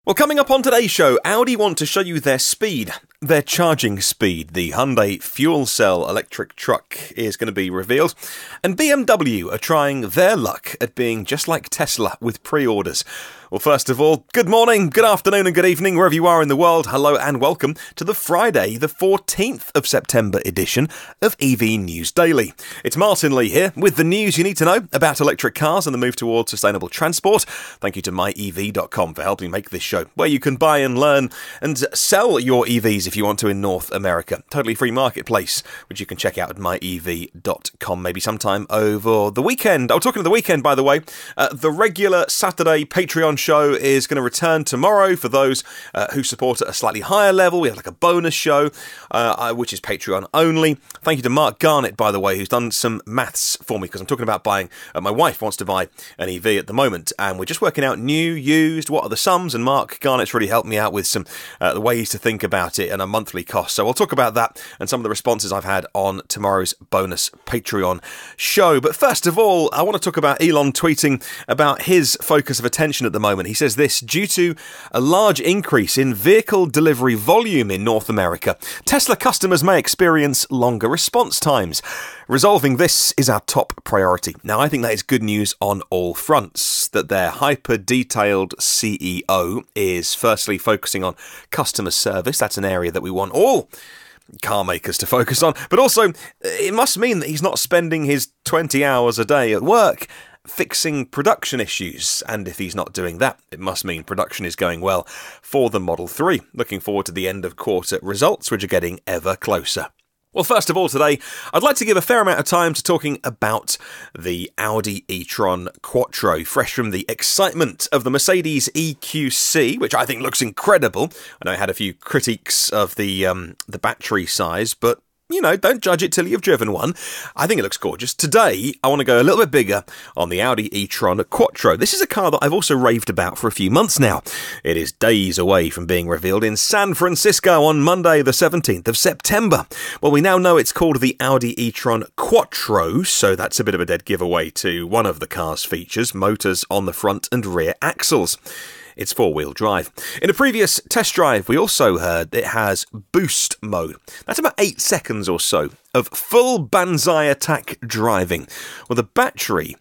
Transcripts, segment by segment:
Well, coming up on today's show, Audi want to show you their speed, their charging speed. The Hyundai fuel cell electric truck is going to be revealed. And BMW are trying their luck at being just like Tesla with pre-orders. Well, first of all, good morning, good afternoon and good evening, wherever you are in the world. Hello and welcome to the Friday, the 14th of September edition of EV News Daily. It's Martyn Lee here with the news you need to know about electric cars and the move towards sustainable transport. Thank you to myev.com for helping make this show, where you can buy and learn and sell your EVs if you want to in North America. Totally free marketplace, which you can check out at myev.com maybe sometime over the weekend. Oh, talking of the weekend, by the way, the regular Saturday Patreon show is going to return tomorrow for those who support at a slightly higher level. We have like a bonus show, which is Patreon only. Thank you to Mark Garnett, by the way, who's done some maths for me, because I'm talking about buying, my wife wants to buy an EV at the moment, and we're just working out new, used, what are the sums, and Mark Garnett's really helped me out with some the ways to think about it and a monthly cost. So I'll talk about that and some of the responses I've had on tomorrow's bonus Patreon show. But first of all, I want to talk about Elon tweeting about his focus of attention at the moment. He says this: due to a large increase in vehicle delivery volume in North America, Tesla customers may experience longer response times. Resolving this is our top priority. Now, I think that is good news on all fronts, that their hyper-detailed CEO is firstly focusing on customer service. That's an area that we want all car makers to focus on. But also, it must mean that he's not spending his 20 hours a day at work fixing production issues, and if he's not doing that, it must mean production is going well for the Model 3. Looking forward to the end of quarter results, which are getting ever closer. Well, first of all today, I'd like to give a fair amount of time to talking about the Audi e-tron Quattro, fresh from the excitement of the Mercedes EQC, which I think looks incredible. I know I had a few critiques of the battery size, but you know, don't judge it till you've driven one. I think it looks gorgeous. Today, I want to go a little bit bigger on the Audi e-tron Quattro. This is a car that I've also raved about for a few months now. It is days away from being revealed in San Francisco on Monday, the 17th of September. Well, we now know it's called the Audi e-tron Quattro, so that's a bit of a dead giveaway to one of the car's features: motors on the front and rear axles. It's four-wheel drive. In a previous test drive, we also heard it has boost mode. That's about 8 seconds or so of full banzai attack driving. Well, the battery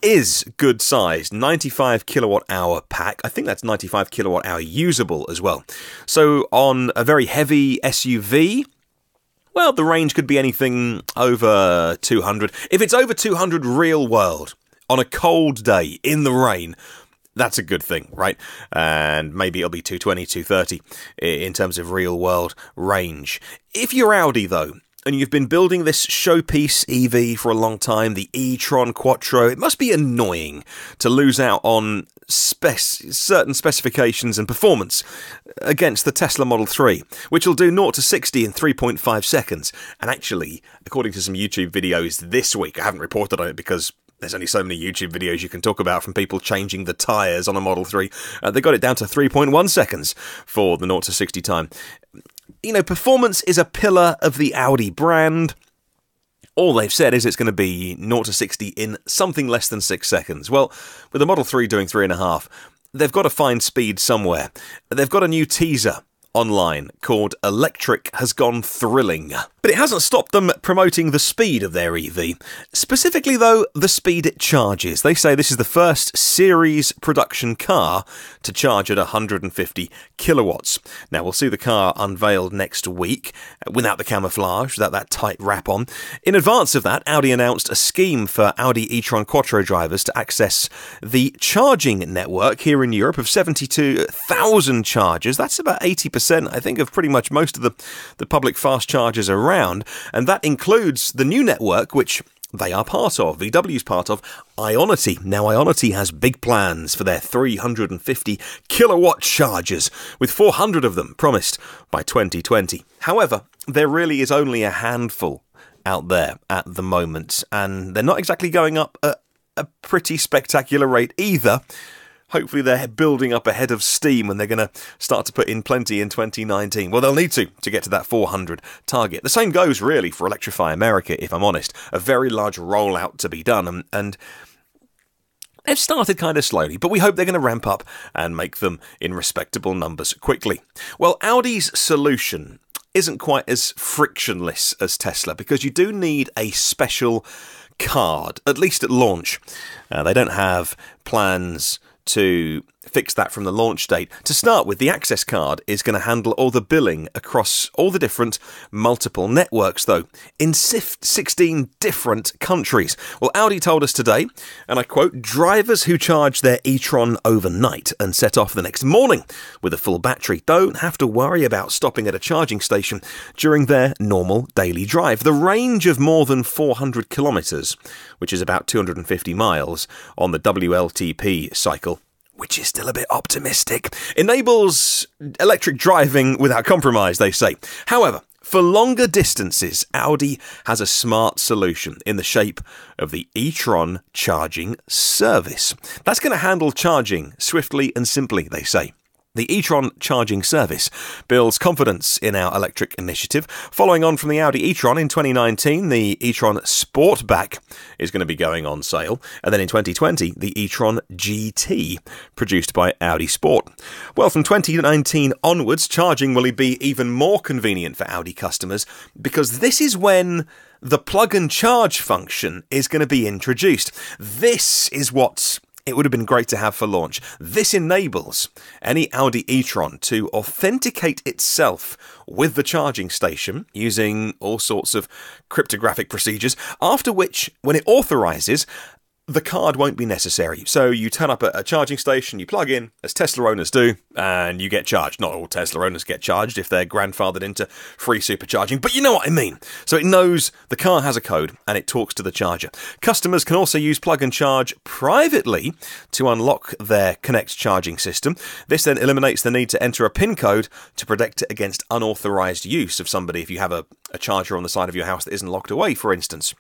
is good size, 95 kilowatt hour pack. I think that's 95 kilowatt hour usable as well. So on a very heavy SUV, well, the range could be anything over 200. If it's over 200 real world on a cold day in the rain, that's a good thing, right? And maybe it'll be 220, 230 in terms of real-world range. If you're Audi, though, and you've been building this showpiece EV for a long time, the e-tron Quattro, it must be annoying to lose out on certain specifications and performance against the Tesla Model 3, which will do 0 to 60 in 3.5 seconds. And actually, according to some YouTube videos this week, I haven't reported on it because there's only so many YouTube videos you can talk about from people changing the tyres on a Model 3. They got it down to 3.1 seconds for the 0 to 60 time. You know, performance is a pillar of the Audi brand. All they've said is it's going to be 0 to 60 in something less than 6 seconds. Well, with the Model 3 doing 3.5, they've got to find speed somewhere. They've got a new teaser online called Electric Has Gone Thrilling. But it hasn't stopped them promoting the speed of their EV. Specifically, though, the speed it charges. They say this is the first series production car to charge at 150 kilowatts. Now, we'll see the car unveiled next week without the camouflage, without that tight wrap on. In advance of that, Audi announced a scheme for Audi e-tron Quattro drivers to access the charging network here in Europe of 72,000 chargers. That's about 80%, I think, of pretty much most of the public fast chargers around. And that includes the new network, which they are part of, VW's part of, Ionity. Now, Ionity has big plans for their 350 kilowatt chargers, with 400 of them promised by 2020. However, there really is only a handful out there at the moment, and they're not exactly going up at a pretty spectacular rate either. Hopefully they're building up a head of steam and they're going to start to put in plenty in 2019. Well, they'll need to get to that 400 target. The same goes really for Electrify America, if I'm honest. A very large rollout to be done. And They've started kind of slowly, but we hope they're going to ramp up and make them in respectable numbers quickly. Well, Audi's solution isn't quite as frictionless as Tesla, because you do need a special card, at least at launch. They don't have plans to fix that from the launch date. To start with, the access card is going to handle all the billing across all the different multiple networks, though, in 16 different countries. Well, Audi told us today, and I quote, "Drivers who charge their e-tron overnight and set off the next morning with a full battery don't have to worry about stopping at a charging station during their normal daily drive. The range of more than 400 kilometres, which is about 250 miles on the WLTP cycle, which is still a bit optimistic, enables electric driving without compromise, they say. However, for longer distances, Audi has a smart solution in the shape of the e-tron charging service. That's going to handle charging swiftly and simply, they say. The e-tron charging service builds confidence in our electric initiative. Following on from the Audi e-tron in 2019, the e-tron Sportback is going to be going on sale. And then in 2020, the e-tron GT, produced by Audi Sport. Well, from 2019 onwards, charging will be even more convenient for Audi customers, because this is when the plug and charge function is going to be introduced. This is what it would have been great to have for launch. This enables any Audi e-tron to authenticate itself with the charging station using all sorts of cryptographic procedures, after which, when it authorises, the card won't be necessary. So you turn up at a charging station, you plug in, as Tesla owners do, and you get charged. Not all Tesla owners get charged if they're grandfathered into free supercharging, but you know what I mean. So it knows the car has a code, and it talks to the charger. Customers can also use Plug and Charge privately to unlock their Connect charging system. This then eliminates the need to enter a PIN code to protect it against unauthorised use of somebody if you have a charger on the side of your house that isn't locked away, for instance.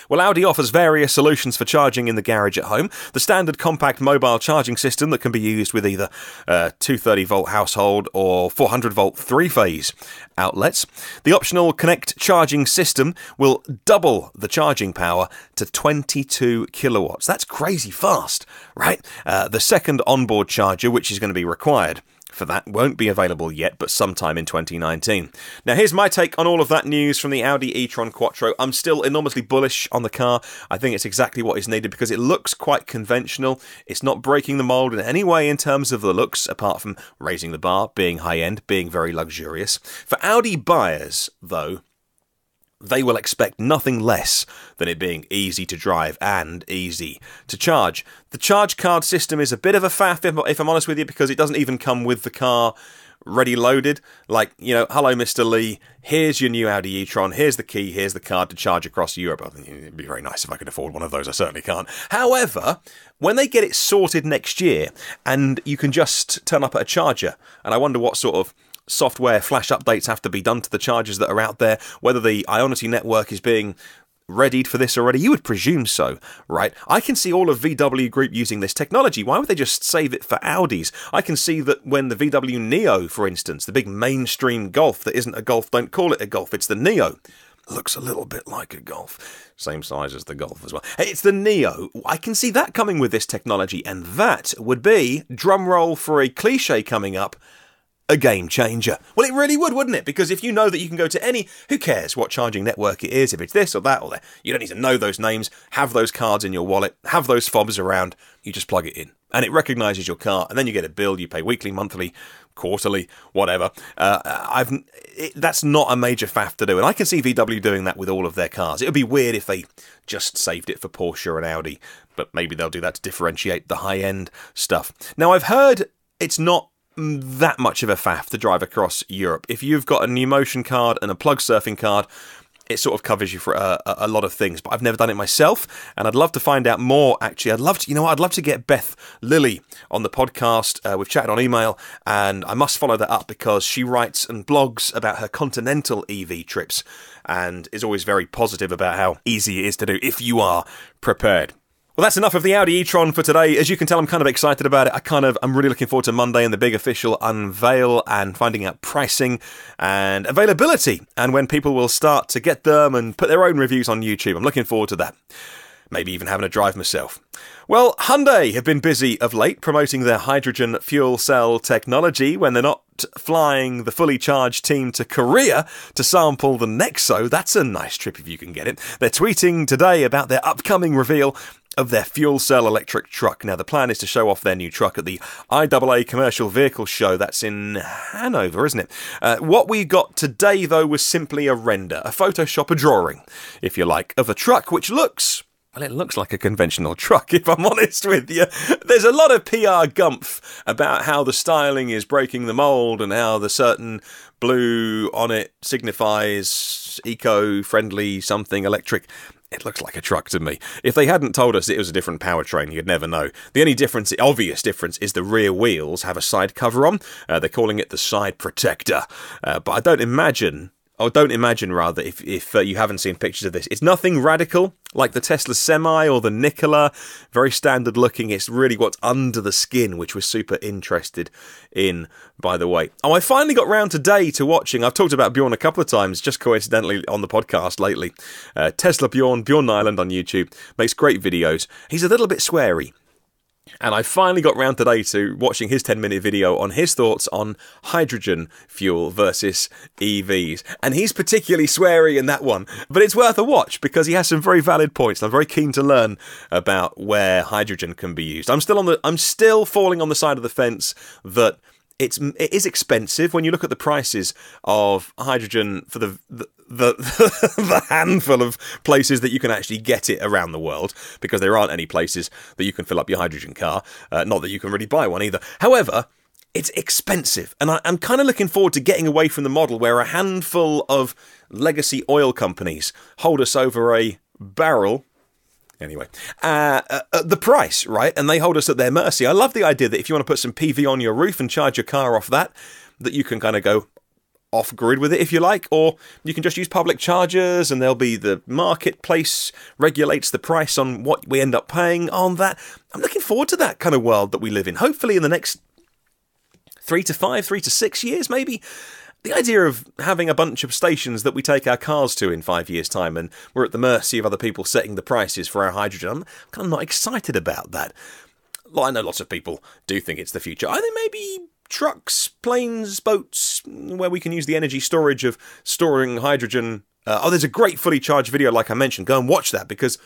Well, Audi offers various solutions for charging in the garage at home. The standard compact mobile charging system that can be used with either 230-volt household or 400-volt three-phase outlets. The optional Connect charging system will double the charging power to 22 kilowatts. That's crazy fast, right? The second onboard charger, which is going to be required for that, won't be available yet, but sometime in 2019. Now, here's my take on all of that news from the Audi e-tron Quattro. I'm still enormously bullish on the car. I think it's exactly what is needed because it looks quite conventional. It's not breaking the mold in any way in terms of the looks, apart from raising the bar, being high-end, being very luxurious. For Audi buyers, though, they will expect nothing less than it being easy to drive and easy to charge. The charge card system is a bit of a faff, if I'm honest with you, because it doesn't even come with the car ready loaded. Like, you know, hello, Mr. Lee, here's your new Audi e-tron, here's the key, here's the card to charge across Europe. I think it'd be very nice if I could afford one of those. I certainly can't. However, when they get it sorted next year, and you can just turn up at a charger, and I wonder what sort of software flash updates have to be done to the chargers that are out there, whether the Ionity network is being readied for this already. You would presume so, right? I can see all of VW Group using this technology. Why would they just save it for Audis? I can see that when the VW Neo, for instance, the big mainstream Golf that isn't a Golf, don't call it a Golf, it's the Neo. Looks a little bit like a Golf. Same size as the Golf as well. Hey, it's the Neo. I can see that coming with this technology, and that would be, drum roll for a cliche coming up, a game changer. Well, it really would, wouldn't it? Because if you know that you can go to any, who cares what charging network it is, if it's this or that or that, you don't need to know those names, have those cards in your wallet, have those fobs around, you just plug it in. And it recognises your car, and then you get a bill, you pay weekly, monthly, quarterly, whatever. That's not a major faff to do, and I can see VW doing that with all of their cars. It would be weird if they just saved it for Porsche and Audi, but maybe they'll do that to differentiate the high-end stuff. Now, I've heard it's not that much of a faff to drive across Europe. If you've got a NewMotion card and a plug surfing card, it sort of covers you for a lot of things, but I've never done it myself, and I'd love to find out more, actually. I'd love to get Beth Lilly on the podcast. We've chatted on email, and I must follow that up because she writes and blogs about her continental EV trips, and is always very positive about how easy it is to do if you are prepared. Well, that's enough of the Audi e-tron for today. As you can tell, I'm kind of excited about it. I'm really looking forward to Monday and the big official unveil and finding out pricing and availability and when people will start to get them and put their own reviews on YouTube. I'm looking forward to that. maybe even having a drive myself. Well, Hyundai have been busy of late promoting their hydrogen fuel cell technology when they're not flying the fully charged team to Korea to sample the Nexo. That's a nice trip if you can get it. They're tweeting today about their upcoming reveal of their fuel cell electric truck. Now, the plan is to show off their new truck at the IAA Commercial Vehicle Show. That's in Hanover, isn't it? What we got today, though, was simply a render, a Photoshop, a drawing, if you like, of the truck, which looks... well, it looks like a conventional truck, if I'm honest with you. There's a lot of PR gumph about how the styling is breaking the mould and how the certain blue on it signifies eco-friendly something electric. It looks like a truck to me. If they hadn't told us it was a different powertrain, you'd never know. The only difference, the obvious difference, is the rear wheels have a side cover on. They're calling it the side protector. But I don't imagine... don't imagine, rather, if you haven't seen pictures of this. It's nothing radical, like the Tesla Semi or the Nikola. Very standard looking. It's really what's under the skin, which we're super interested in, by the way. Oh, I finally got round today to watching. I've talked about Bjorn a couple of times, just coincidentally, on the podcast lately. Tesla Bjorn Island on YouTube. Makes great videos. He's a little bit sweary. And I finally got round today to watching his 10-minute video on his thoughts on hydrogen fuel versus EVs. And he's particularly sweary in that one. But it's worth a watch because he has some very valid points. I'm very keen to learn about where hydrogen can be used. I'm still falling on the side of the fence that it is expensive when you look at the prices of hydrogen for the handful of places that you can actually get it around the world, because there aren't any places that you can fill up your hydrogen car. Not that you can really buy one either. However, it's expensive, and I'm kind of looking forward to getting away from the model where a handful of legacy oil companies hold us over a barrel. Anyway, the price, right? And they hold us at their mercy. I love the idea that if you want to put some PV on your roof and charge your car off that you can kind of go off-grid with it, if you like, or you can just use public chargers and there'll be the marketplace regulates the price on what we end up paying on that. I'm looking forward to that kind of world that we live in. Hopefully in the next 3 to 6 years, maybe. The idea of having a bunch of stations that we take our cars to in 5 years' time and we're at the mercy of other people setting the prices for our hydrogen, I'm kind of not excited about that. Well, I know lots of people do think it's the future. I think maybe trucks, planes, boats, where we can use the energy storage of storing hydrogen. There's a great fully charged video, like I mentioned. Go and watch that, because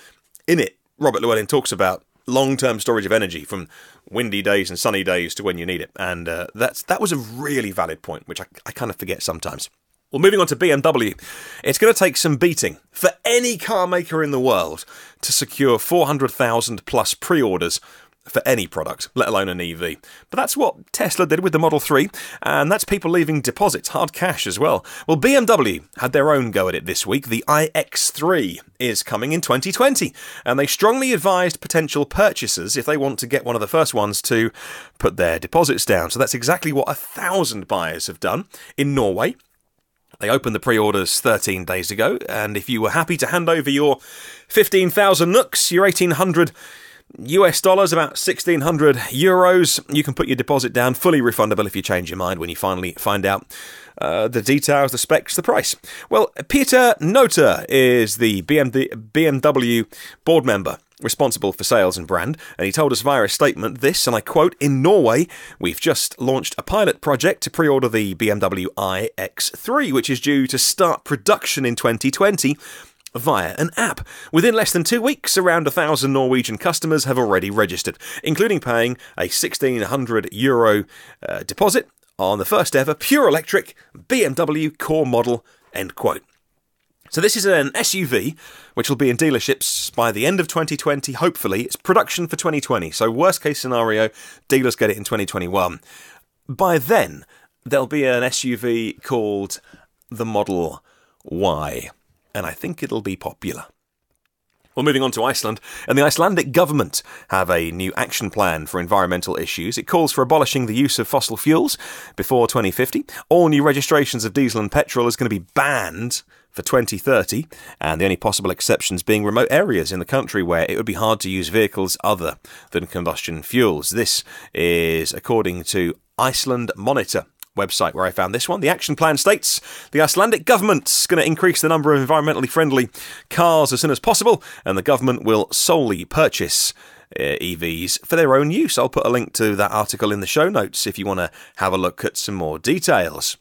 in it, Robert Llewellyn talks about long-term storage of energy from windy days and sunny days to when you need it. And that was a really valid point, which I kind of forget sometimes. Well, moving on to BMW, it's going to take some beating for any car maker in the world to secure 400,000 plus pre-orders for any product, let alone an EV. But that's what Tesla did with the Model 3, and that's people leaving deposits, hard cash as well. Well, BMW had their own go at it this week. The iX3 is coming in 2020, and they strongly advised potential purchasers, if they want to get one of the first ones, to put their deposits down. So that's exactly what 1,000 buyers have done in Norway. They opened the pre-orders 13 days ago, and if you were happy to hand over your 15,000 NOKs, your 1,800 US dollars, about 1,600 euros, you can put your deposit down, fully refundable if you change your mind when you finally find out the details, the specs, the price. Well, Peter Noter is the BMW board member responsible for sales and brand, and he told us via a statement this, and I quote, "In Norway, we've just launched a pilot project to pre-order the BMW iX3, which is due to start production in 2020 via an app. Within less than 2 weeks, around 1,000 Norwegian customers have already registered, including paying a 1,600 euro deposit on the first ever pure electric BMW core model," end quote. So this is an SUV, which will be in dealerships by the end of 2020, hopefully. It's production for 2020, so worst case scenario, dealers get it in 2021. By then, there'll be an SUV called the Model Y, and I think it'll be popular. Well, moving on to Iceland, and the Icelandic government have a new action plan for environmental issues. It calls for abolishing the use of fossil fuels before 2050. All new registrations of diesel and petrol is going to be banned for 2030, and the only possible exceptions being remote areas in the country where it would be hard to use vehicles other than combustion fuels. This is according to Iceland Monitor website where I found this one. The action plan states the Icelandic government's going to increase the number of environmentally friendly cars as soon as possible, and the government will solely purchase EVs for their own use. I'll put a link to that article in the show notes if you want to have a look at some more details.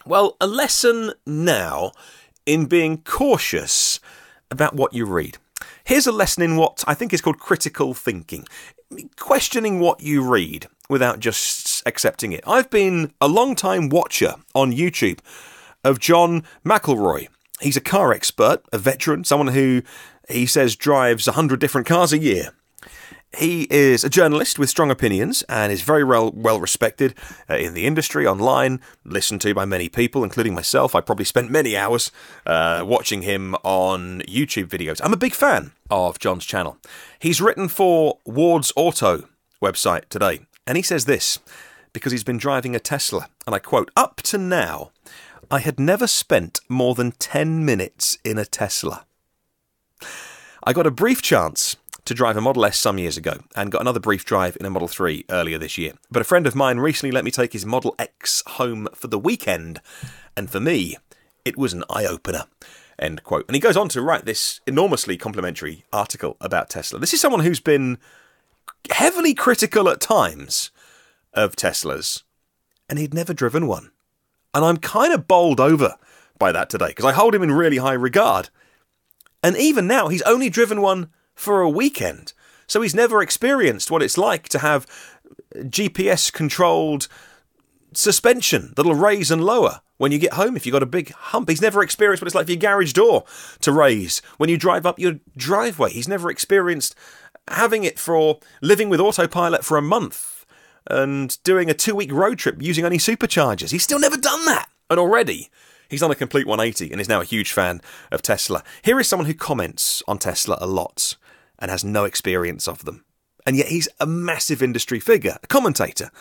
Well, a lesson now in being cautious about what you read. Here's a lesson in what I think is called critical thinking. Questioning what you read without just accepting it. I've been a long-time watcher on YouTube of John McElroy. He's a car expert, a veteran, someone who he says drives 100 different cars a year. He is a journalist with strong opinions and is very well respected in the industry, online, listened to by many people, including myself. I probably spent many hours watching him on YouTube videos. I'm a big fan of John's channel. He's written for Ward's Auto website today, and he says this, because he's been driving a Tesla, and I quote, "Up to now, I had never spent more than 10 minutes in a Tesla. I got a brief chance to drive a Model S some years ago, and got another brief drive in a Model 3 earlier this year. But a friend of mine recently let me take his Model X home for the weekend, and for me, it was an eye-opener." End quote. And he goes on to write this enormously complimentary article about Tesla. This is someone who's been heavily critical at times of Teslas, and he'd never driven one. And I'm kind of bowled over by that today, because I hold him in really high regard. And even now, he's only driven one for a weekend. So he's never experienced what it's like to have GPS-controlled suspension that'll raise and lower when you get home if you've got a big hump. He's never experienced what it's like for your garage door to raise when you drive up your driveway. He's never experienced having it for living with autopilot for a month and doing a 2-week road trip using only superchargers. He's still never done that. And already, he's done a complete 180 and is now a huge fan of Tesla. Here is someone who comments on Tesla a lot and has no experience of them. And yet he's a massive industry figure, a commentator.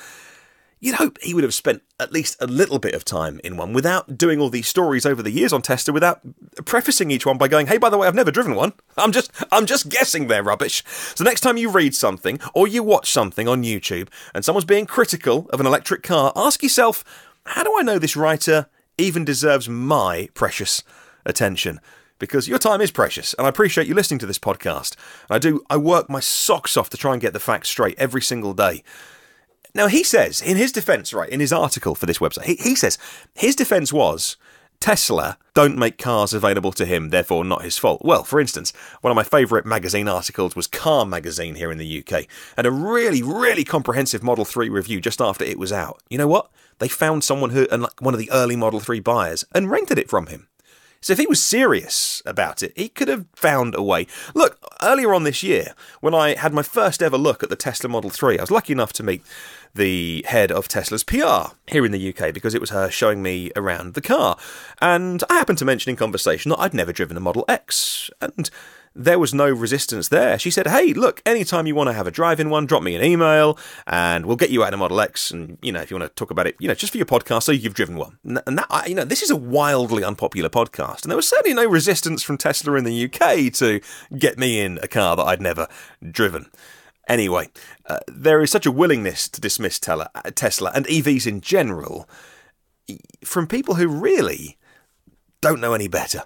You'd hope he would have spent at least a little bit of time in one without doing all these stories over the years on Tesla, without prefacing each one by going, "Hey, by the way, I've never driven one. I'm just guessing they're rubbish." So next time you read something or you watch something on YouTube and someone's being critical of an electric car, ask yourself, how do I know this writer even deserves my precious attention? Because your time is precious, and I appreciate you listening to this podcast. I work my socks off to try and get the facts straight every single day. Now, he says, in his defence, right, in his article for this website, he says his defence was Tesla don't make cars available to him, therefore not his fault. Well, for instance, one of my favourite magazine articles was Car Magazine here in the UK, and a really, really comprehensive Model 3 review just after it was out. You know what? They found someone who, and like one of the early Model 3 buyers, and rented it from him. So if he was serious about it, he could have found a way. Look, earlier on this year, when I had my first ever look at the Tesla Model 3, I was lucky enough to meet the head of Tesla's PR here in the UK, because it was her showing me around the car. And I happened to mention in conversation that I'd never driven a Model X, and there was no resistance there. She said, "Hey, look, anytime you want to have a drive-in one, drop me an email and we'll get you out a Model X. And, if you want to talk about it, just for your podcast, so you've driven one." And that, this is a wildly unpopular podcast. And there was certainly no resistance from Tesla in the UK to get me in a car that I'd never driven. Anyway, there is such a willingness to dismiss Tesla and EVs in general from people who really don't know any better.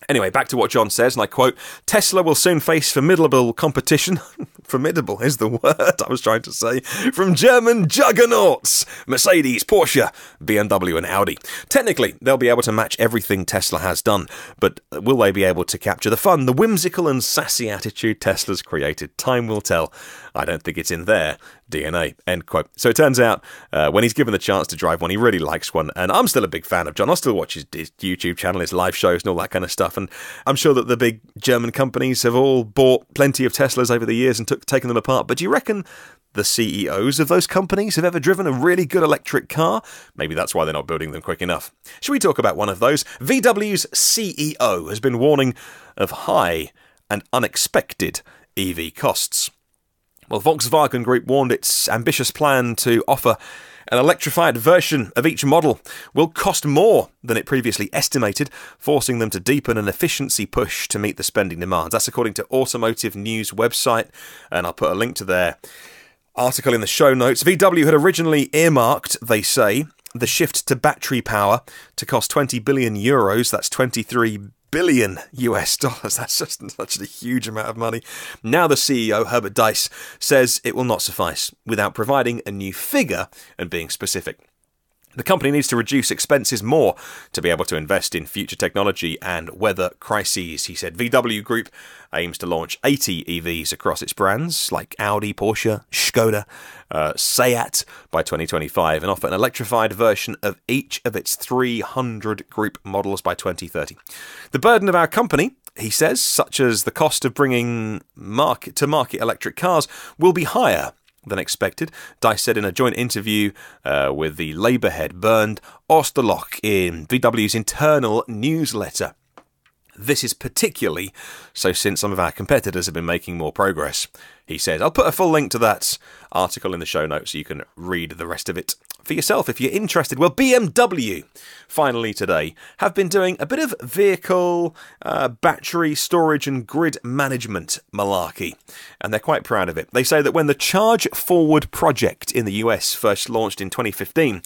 Anyway, back to what John says, and I quote, "Tesla will soon face formidable competition," formidable is the word I was trying to say, "from German juggernauts, Mercedes, Porsche, BMW and Audi. Technically, they'll be able to match everything Tesla has done, but will they be able to capture the fun, the whimsical and sassy attitude Tesla's created? Time will tell. I don't think it's in their DNA," end quote. So it turns out, when he's given the chance to drive one, he really likes one, and I'm still a big fan of John. I still watch his YouTube channel, his live shows and all that kind of stuff, and I'm sure that the big German companies have all bought plenty of Teslas over the years and taken them apart, but do you reckon the CEOs of those companies have ever driven a really good electric car? Maybe that's why they're not building them quick enough. Should we talk about one of those? VW's CEO has been warning of high and unexpected EV costs. Well, Volkswagen Group warned its ambitious plan to offer an electrified version of each model will cost more than it previously estimated, forcing them to deepen an efficiency push to meet the spending demands. That's according to Automotive News website, and I'll put a link to their Article in the show notes. VW had originally earmarked, they say, the shift to battery power to cost 20 billion euros. That's 23 billion US dollars. That's just such a huge amount of money. Now the CEO, Herbert Diess, says it will not suffice without providing a new figure and being specific. The company needs to reduce expenses more to be able to invest in future technology and weather crises, he said. VW Group aims to launch 80 EVs across its brands like Audi, Porsche, Skoda, Seat by 2025 and offer an electrified version of each of its 300 group models by 2030. The burden of our company, he says, such as the cost of bringing to market electric cars, will be higher than expected, Diess said in a joint interview with the Labour head Bernd Osterloch in VW's internal newsletter. This is particularly so since some of our competitors have been making more progress, he says. I'll put a full link to that article in the show notes so you can read the rest of it for yourself if you're interested. Well, BMW, finally today, have been doing a bit of vehicle, battery storage and grid management malarkey, and they're quite proud of it. They say that when the Charge Forward project in the US first launched in 2015,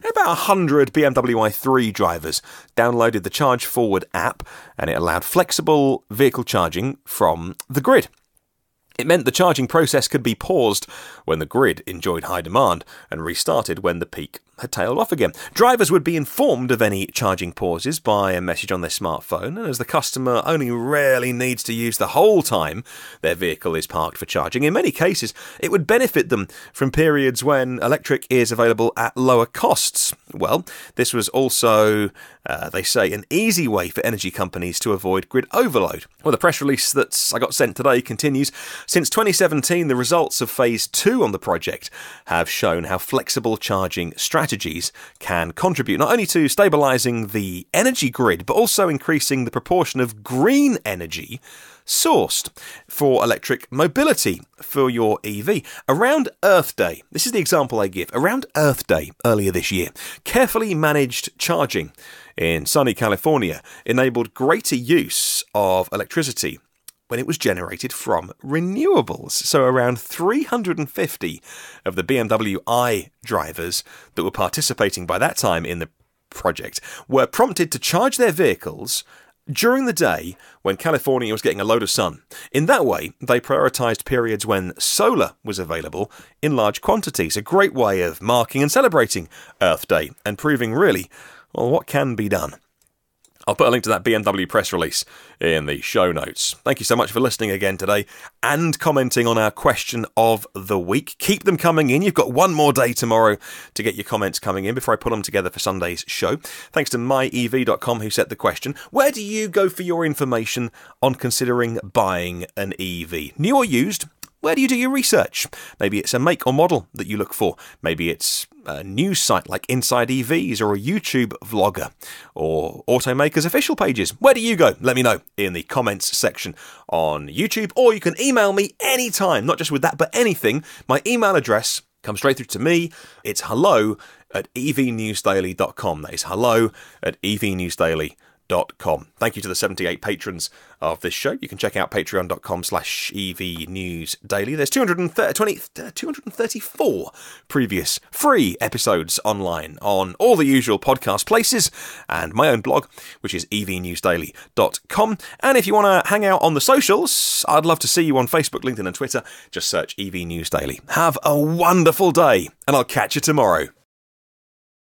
about 100 BMW i3 drivers downloaded the Charge Forward app, and it allowed flexible vehicle charging from the grid. It meant the charging process could be paused when the grid enjoyed high demand and restarted when the peak had tailed off again. Drivers would be informed of any charging pauses by a message on their smartphone, and as the customer only rarely needs to use the whole time their vehicle is parked for charging, in many cases it would benefit them from periods when electric is available at lower costs. Well, this was also, they say, an easy way for energy companies to avoid grid overload. Well, the press release that I got sent today continues. Since 2017, the results of Phase 2 on the project have shown how flexible charging strategies can contribute not only to stabilising the energy grid, but also increasing the proportion of green energy sourced for electric mobility for your EV. Around Earth Day, this is the example I give, around Earth Day earlier this year, carefully managed charging in sunny California enabled greater use of electricity when it was generated from renewables. So around 350 of the BMW i drivers that were participating by that time in the project were prompted to charge their vehicles during the day when California was getting a load of sun. In that way, they prioritised periods when solar was available in large quantities. A great way of marking and celebrating Earth Day and proving really, well, what can be done. I'll put a link to that BMW press release in the show notes. Thank you so much for listening again today and commenting on our question of the week. Keep them coming in. You've got one more day tomorrow to get your comments coming in before I put them together for Sunday's show. Thanks to myev.com who set the question. Where do you go for your information on considering buying an EV? New or used? Where do you do your research? Maybe it's a make or model that you look for. Maybe it's a news site like Inside EVs or a YouTube vlogger or automakers' official pages. Where do you go? Let me know in the comments section on YouTube, or you can email me anytime, not just with that, but anything. My email address comes straight through to me. It's hello@evnewsdaily.com. That is hello@evnewsdaily.com. Thank you to the 78 patrons of this show. You can check out patreon.com/evnewsdaily. There's 234 previous free episodes online on all the usual podcast places and my own blog, which is evnewsdaily.com. And if you want to hang out on the socials, I'd love to see you on Facebook, LinkedIn and Twitter. Just search EV News Daily. Have a wonderful day, and I'll catch you tomorrow.